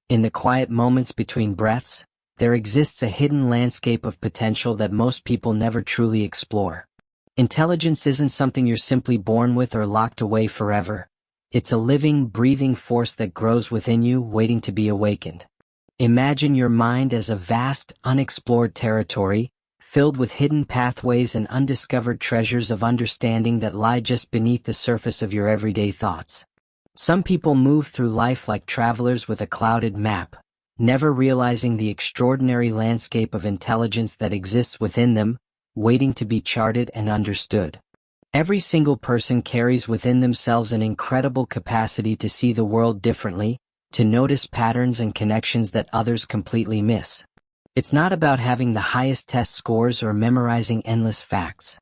In the quiet moments between breaths, there exists a hidden landscape of potential that most people never truly explore. Intelligence isn't something you're simply born with or locked away forever. It's a living, breathing force that grows within you, waiting to be awakened. Imagine your mind as a vast, unexplored territory, filled with hidden pathways and undiscovered treasures of understanding that lie just beneath the surface of your everyday thoughts. Some people move through life like travelers with a clouded map, never realizing the extraordinary landscape of intelligence that exists within them, waiting to be charted and understood. Every single person carries within themselves an incredible capacity to see the world differently, to notice patterns and connections that others completely miss. It's not about having the highest test scores or memorizing endless facts.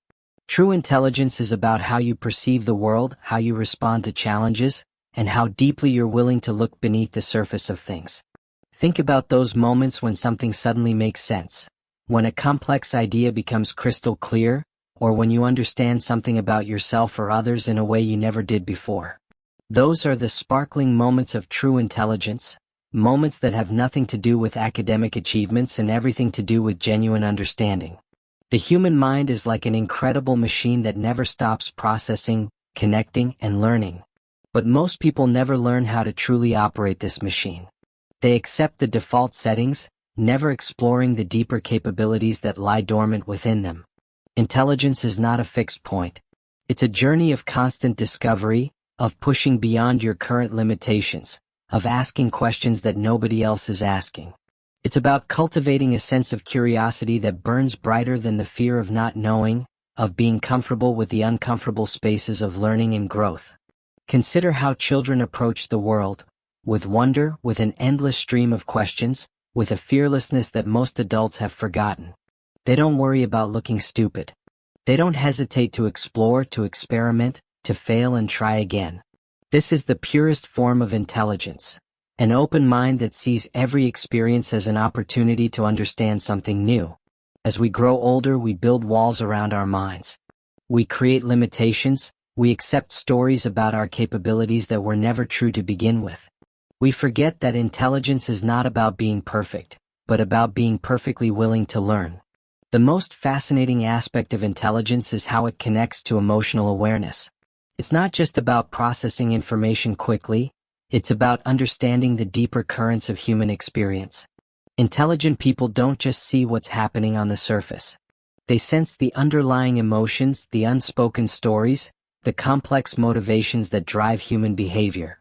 True intelligence is about how you perceive the world, how you respond to challenges, and how deeply you're willing to look beneath the surface of things. Think about those moments when something suddenly makes sense, when a complex idea becomes crystal clear, or when you understand something about yourself or others in a way you never did before. Those are the sparkling moments of true intelligence, moments that have nothing to do with academic achievements and everything to do with genuine understanding. The human mind is like an incredible machine that never stops processing, connecting, and learning. But most people never learn how to truly operate this machine. They accept the default settings, never exploring the deeper capabilities that lie dormant within them. Intelligence is not a fixed point. It's a journey of constant discovery, of pushing beyond your current limitations, of asking questions that nobody else is asking. It's about cultivating a sense of curiosity that burns brighter than the fear of not knowing, of being comfortable with the uncomfortable spaces of learning and growth. Consider how children approach the world, with wonder, with an endless stream of questions, with a fearlessness that most adults have forgotten. They don't worry about looking stupid. They don't hesitate to explore, to experiment, to fail and try again. This is the purest form of intelligence, an open mind that sees every experience as an opportunity to understand something new. As we grow older, we build walls around our minds. We create limitations, we accept stories about our capabilities that were never true to begin with. We forget that intelligence is not about being perfect, but about being perfectly willing to learn. The most fascinating aspect of intelligence is how it connects to emotional awareness. It's not just about processing information quickly, it's about understanding the deeper currents of human experience. Intelligent people don't just see what's happening on the surface. They sense the underlying emotions, the unspoken stories, the complex motivations that drive human behavior.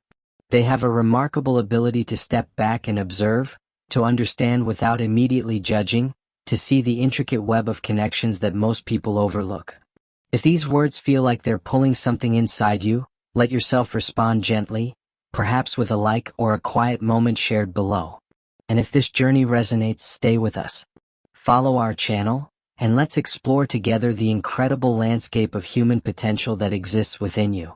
They have a remarkable ability to step back and observe, to understand without immediately judging, to see the intricate web of connections that most people overlook. If these words feel like they're pulling something inside you, let yourself respond gently, perhaps with a like or a quiet moment shared below. And if this journey resonates, stay with us. Follow our channel, and let's explore together the incredible landscape of human potential that exists within you.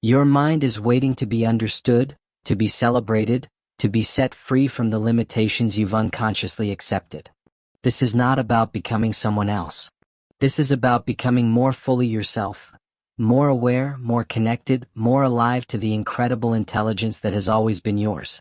Your mind is waiting to be understood, to be celebrated, to be set free from the limitations you've unconsciously accepted. This is not about becoming someone else. This is about becoming more fully yourself, more aware, more connected, more alive to the incredible intelligence that has always been yours.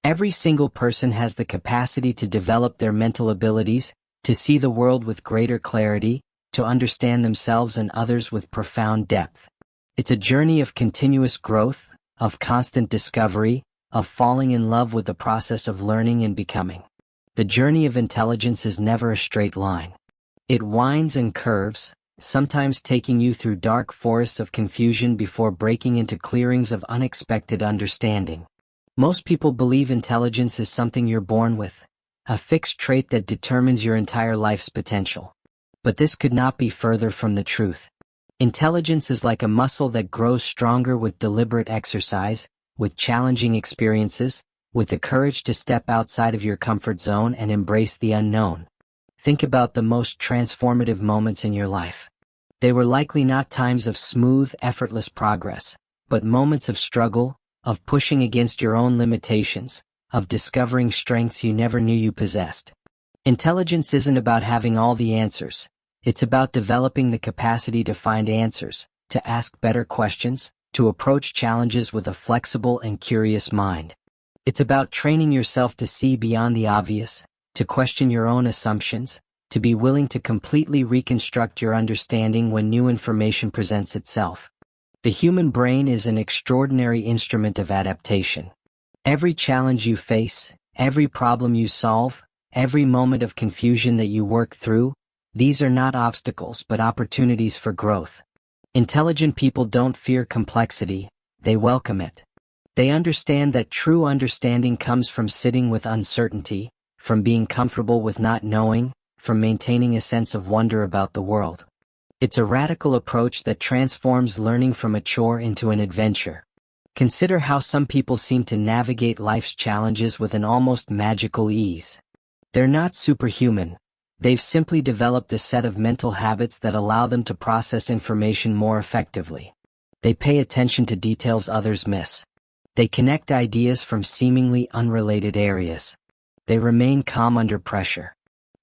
Every single person has the capacity to develop their mental abilities, to see the world with greater clarity, to understand themselves and others with profound depth. It's a journey of continuous growth, of constant discovery, of falling in love with the process of learning and becoming. The journey of intelligence is never a straight line. It winds and curves, sometimes taking you through dark forests of confusion before breaking into clearings of unexpected understanding. Most people believe intelligence is something you're born with, a fixed trait that determines your entire life's potential. But this could not be further from the truth. Intelligence is like a muscle that grows stronger with deliberate exercise, with challenging experiences, with the courage to step outside of your comfort zone and embrace the unknown. Think about the most transformative moments in your life. They were likely not times of smooth, effortless progress, but moments of struggle, of pushing against your own limitations, of discovering strengths you never knew you possessed. Intelligence isn't about having all the answers. It's about developing the capacity to find answers, to ask better questions, to approach challenges with a flexible and curious mind. It's about training yourself to see beyond the obvious, to question your own assumptions, to be willing to completely reconstruct your understanding when new information presents itself. The human brain is an extraordinary instrument of adaptation. Every challenge you face, every problem you solve, every moment of confusion that you work through, these are not obstacles but opportunities for growth. Intelligent people don't fear complexity, they welcome it. They understand that true understanding comes from sitting with uncertainty, from being comfortable with not knowing, from maintaining a sense of wonder about the world. It's a radical approach that transforms learning from a chore into an adventure. Consider how some people seem to navigate life's challenges with an almost magical ease. They're not superhuman. They've simply developed a set of mental habits that allow them to process information more effectively. They pay attention to details others miss. They connect ideas from seemingly unrelated areas. They remain calm under pressure.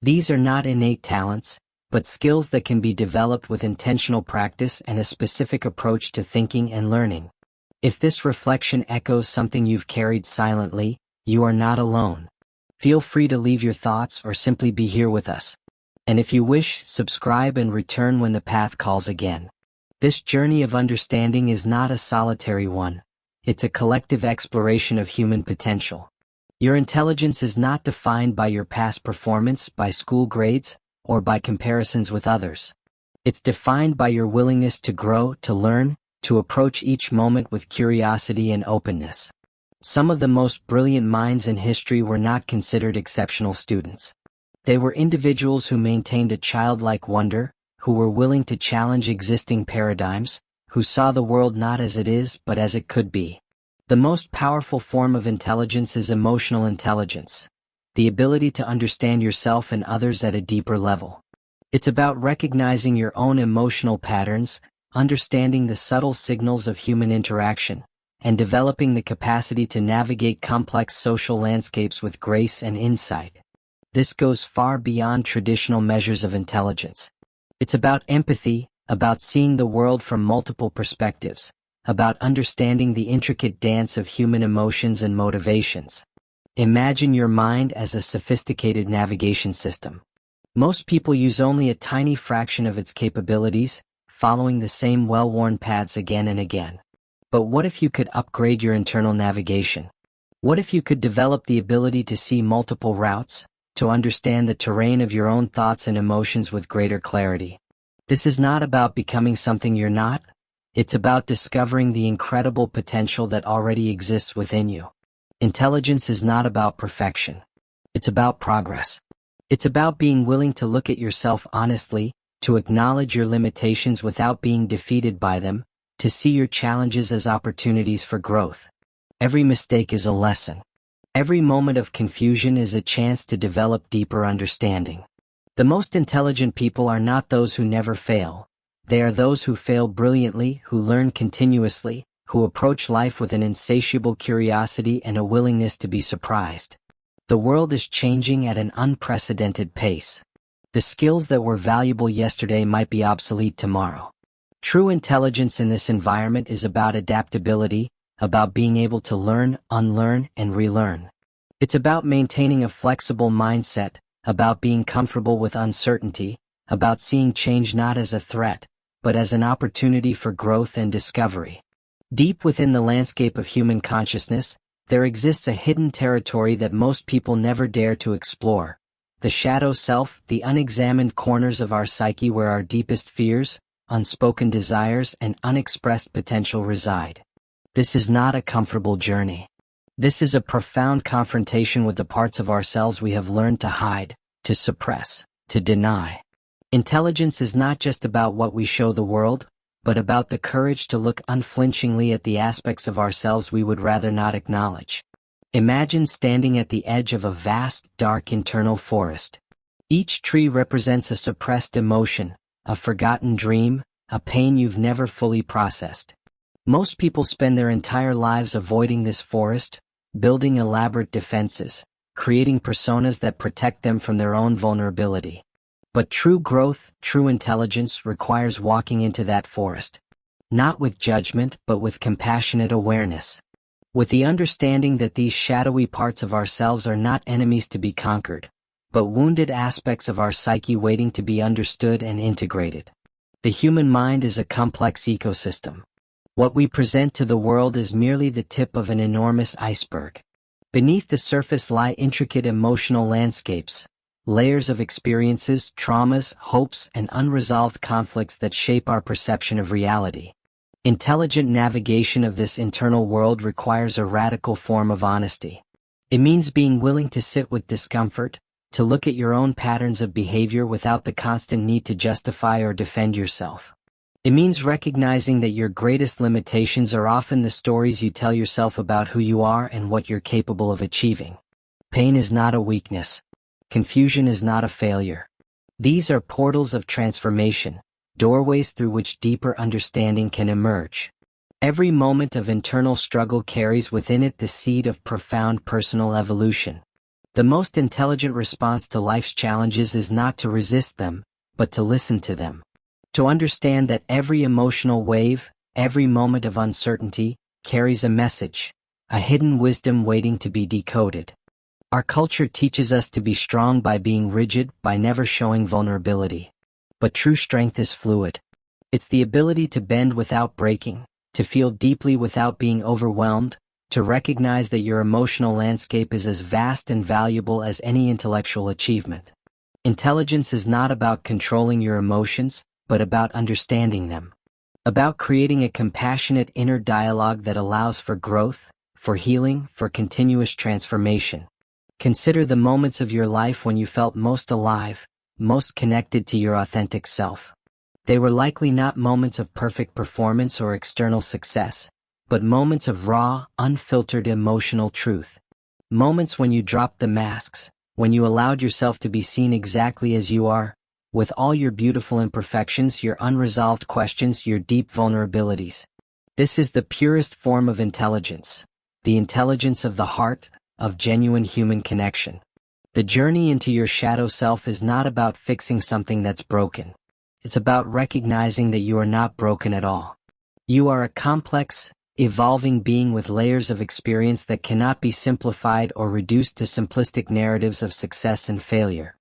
These are not innate talents, but skills that can be developed with intentional practice and a specific approach to thinking and learning. If this reflection echoes something you've carried silently, you are not alone. Feel free to leave your thoughts or simply be here with us. And if you wish, subscribe and return when the path calls again. This journey of understanding is not a solitary one. It's a collective exploration of human potential. Your intelligence is not defined by your past performance, by school grades, or by comparisons with others. It's defined by your willingness to grow, to learn, to approach each moment with curiosity and openness. Some of the most brilliant minds in history were not considered exceptional students. They were individuals who maintained a childlike wonder, who were willing to challenge existing paradigms, who saw the world not as it is but as it could be. The most powerful form of intelligence is emotional intelligence, the ability to understand yourself and others at a deeper level. It's about recognizing your own emotional patterns, understanding the subtle signals of human interaction, and developing the capacity to navigate complex social landscapes with grace and insight. This goes far beyond traditional measures of intelligence. It's about empathy, about seeing the world from multiple perspectives, about understanding the intricate dance of human emotions and motivations. Imagine your mind as a sophisticated navigation system. Most people use only a tiny fraction of its capabilities, following the same well-worn paths again and again. But what if you could upgrade your internal navigation? What if you could develop the ability to see multiple routes, to understand the terrain of your own thoughts and emotions with greater clarity? This is not about becoming something you're not. It's about discovering the incredible potential that already exists within you. Intelligence is not about perfection. It's about progress. It's about being willing to look at yourself honestly, to acknowledge your limitations without being defeated by them, to see your challenges as opportunities for growth. Every mistake is a lesson. Every moment of confusion is a chance to develop deeper understanding. The most intelligent people are not those who never fail. They are those who fail brilliantly, who learn continuously, who approach life with an insatiable curiosity and a willingness to be surprised. The world is changing at an unprecedented pace. The skills that were valuable yesterday might be obsolete tomorrow. True intelligence in this environment is about adaptability, about being able to learn, unlearn, and relearn. It's about maintaining a flexible mindset, about being comfortable with uncertainty, about seeing change not as a threat, but as an opportunity for growth and discovery. Deep within the landscape of human consciousness, there exists a hidden territory that most people never dare to explore. The shadow self, the unexamined corners of our psyche where our deepest fears, unspoken desires, and unexpressed potential reside. This is not a comfortable journey. This is a profound confrontation with the parts of ourselves we have learned to hide, to suppress, to deny. Intelligence is not just about what we show the world, but about the courage to look unflinchingly at the aspects of ourselves we would rather not acknowledge. Imagine standing at the edge of a vast, dark internal forest. Each tree represents a suppressed emotion, a forgotten dream, a pain you've never fully processed. Most people spend their entire lives avoiding this forest, building elaborate defenses, creating personas that protect them from their own vulnerability. But true growth, true intelligence requires walking into that forest. Not with judgment, but with compassionate awareness. with the understanding that these shadowy parts of ourselves are not enemies to be conquered, but wounded aspects of our psyche waiting to be understood and integrated. The human mind is a complex ecosystem. What we present to the world is merely the tip of an enormous iceberg. Beneath the surface lie intricate emotional landscapes, layers of experiences, traumas, hopes, and unresolved conflicts that shape our perception of reality. Intelligent navigation of this internal world requires a radical form of honesty. It means being willing to sit with discomfort, to look at your own patterns of behavior without the constant need to justify or defend yourself. It means recognizing that your greatest limitations are often the stories you tell yourself about who you are and what you're capable of achieving. Pain is not a weakness. Confusion is not a failure. These are portals of transformation, doorways through which deeper understanding can emerge. Every moment of internal struggle carries within it the seed of profound personal evolution. The most intelligent response to life's challenges is not to resist them, but to listen to them. To understand that every emotional wave, every moment of uncertainty, carries a message, a hidden wisdom waiting to be decoded. Our culture teaches us to be strong by being rigid, by never showing vulnerability. But true strength is fluid. It's the ability to bend without breaking, to feel deeply without being overwhelmed, to recognize that your emotional landscape is as vast and valuable as any intellectual achievement. Intelligence is not about controlling your emotions, but about understanding them. About creating a compassionate inner dialogue that allows for growth, for healing, for continuous transformation. Consider the moments of your life when you felt most alive, most connected to your authentic self. They were likely not moments of perfect performance or external success, but moments of raw, unfiltered emotional truth. Moments when you dropped the masks, when you allowed yourself to be seen exactly as you are, with all your beautiful imperfections, your unresolved questions, your deep vulnerabilities. This is the purest form of intelligence, the intelligence of the heart, of genuine human connection. The journey into your shadow self is not about fixing something that's broken. It's about recognizing that you are not broken at all. You are a complex, evolving being with layers of experience that cannot be simplified or reduced to simplistic narratives of success and failure.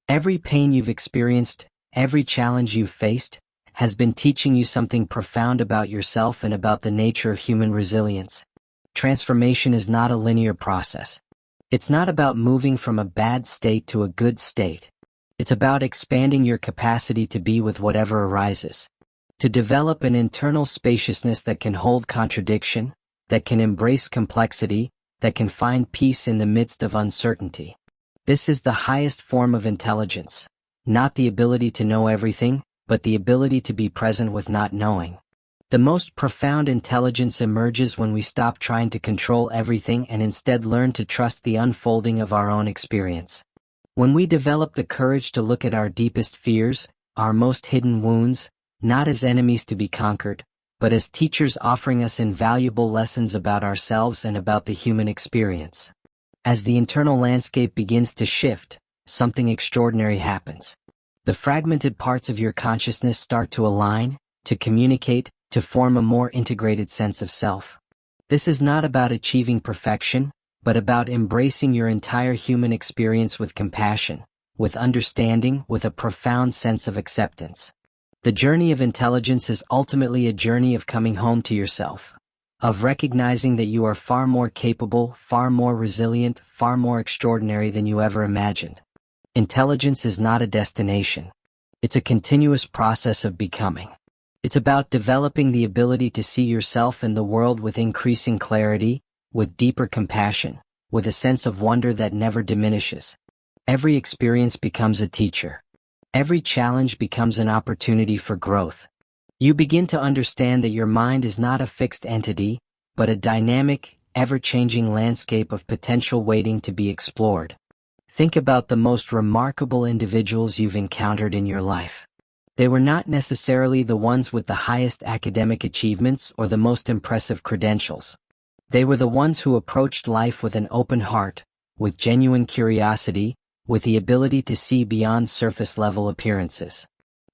Every pain you've experienced, every challenge you've faced, has been teaching you something profound about yourself and about the nature of human resilience. Transformation is not a linear process. It's not about moving from a bad state to a good state. It's about expanding your capacity to be with whatever arises. To develop an internal spaciousness that can hold contradiction, that can embrace complexity, that can find peace in the midst of uncertainty. This is the highest form of intelligence, not the ability to know everything, but the ability to be present with not knowing. The most profound intelligence emerges when we stop trying to control everything and instead learn to trust the unfolding of our own experience. When we develop the courage to look at our deepest fears, our most hidden wounds, not as enemies to be conquered, but as teachers offering us invaluable lessons about ourselves and about the human experience. As the internal landscape begins to shift, something extraordinary happens. The fragmented parts of your consciousness start to align, to communicate, to form a more integrated sense of self. This is not about achieving perfection, but about embracing your entire human experience with compassion, with understanding, with a profound sense of acceptance. The journey of intelligence is ultimately a journey of coming home to yourself, of recognizing that you are far more capable, far more resilient, far more extraordinary than you ever imagined. Intelligence is not a destination. It's a continuous process of becoming. It's about developing the ability to see yourself and the world with increasing clarity, with deeper compassion, with a sense of wonder that never diminishes. Every experience becomes a teacher. Every challenge becomes an opportunity for growth. You begin to understand that your mind is not a fixed entity, but a dynamic, ever-changing landscape of potential waiting to be explored. Think about the most remarkable individuals you've encountered in your life. They were not necessarily the ones with the highest academic achievements or the most impressive credentials. They were the ones who approached life with an open heart, with genuine curiosity, with the ability to see beyond surface-level appearances.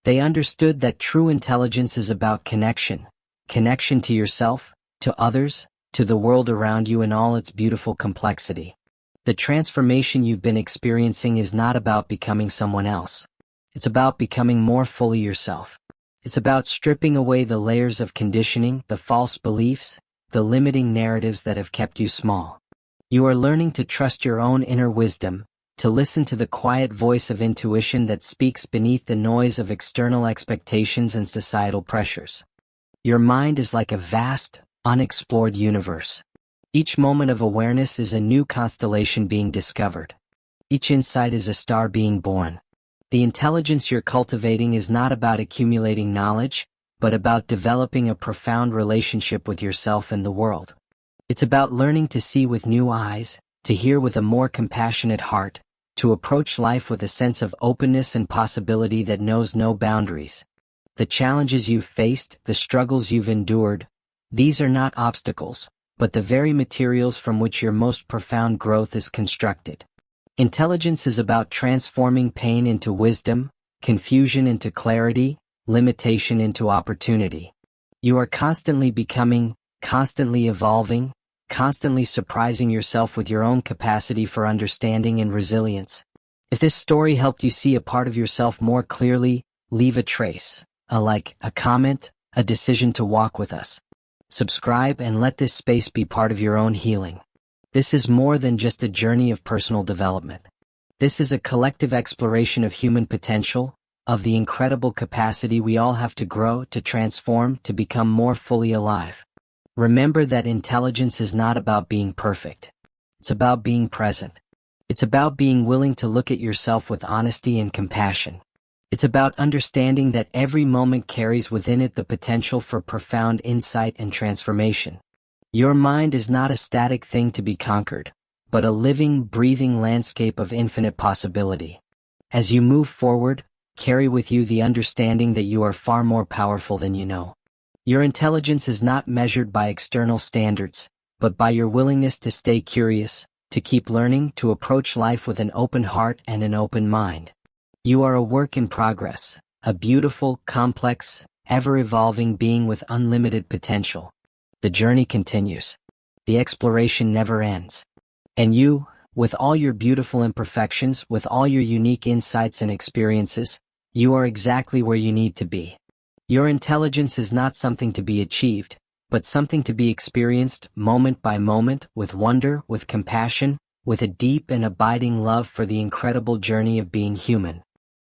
They understood that true intelligence is about connection, connection to yourself, to others, to the world around you in all its beautiful complexity. The transformation you've been experiencing is not about becoming someone else. It's about becoming more fully yourself. It's about stripping away the layers of conditioning, the false beliefs, the limiting narratives that have kept you small. You are learning to trust your own inner wisdom, to listen to the quiet voice of intuition that speaks beneath the noise of external expectations and societal pressures. Your mind is like a vast, unexplored universe. Each moment of awareness is a new constellation being discovered. Each insight is a star being born. The intelligence you're cultivating is not about accumulating knowledge, but about developing a profound relationship with yourself and the world. It's about learning to see with new eyes, to hear with a more compassionate heart, to approach life with a sense of openness and possibility that knows no boundaries. The challenges you've faced, the struggles you've endured, these are not obstacles, but the very materials from which your most profound growth is constructed. Intelligence is about transforming pain into wisdom, confusion into clarity, limitation into opportunity. You are constantly becoming, constantly evolving, constantly surprising yourself with your own capacity for understanding and resilience. If this story helped you see a part of yourself more clearly, leave a trace, a like, a comment, a decision to walk with us. Subscribe and let this space be part of your own healing. This is more than just a journey of personal development. This is a collective exploration of human potential, of the incredible capacity we all have to grow, to transform, to become more fully alive. Remember that intelligence is not about being perfect. It's about being present. It's about being willing to look at yourself with honesty and compassion. It's about understanding that every moment carries within it the potential for profound insight and transformation. Your mind is not a static thing to be conquered, but a living, breathing landscape of infinite possibility. As you move forward, carry with you the understanding that you are far more powerful than you know. Your intelligence is not measured by external standards, but by your willingness to stay curious, to keep learning, to approach life with an open heart and an open mind. You are a work in progress, a beautiful, complex, ever-evolving being with unlimited potential. The journey continues. The exploration never ends. And you, with all your beautiful imperfections, with all your unique insights and experiences, you are exactly where you need to be. Your intelligence is not something to be achieved, but something to be experienced moment by moment, with wonder, with compassion, with a deep and abiding love for the incredible journey of being human.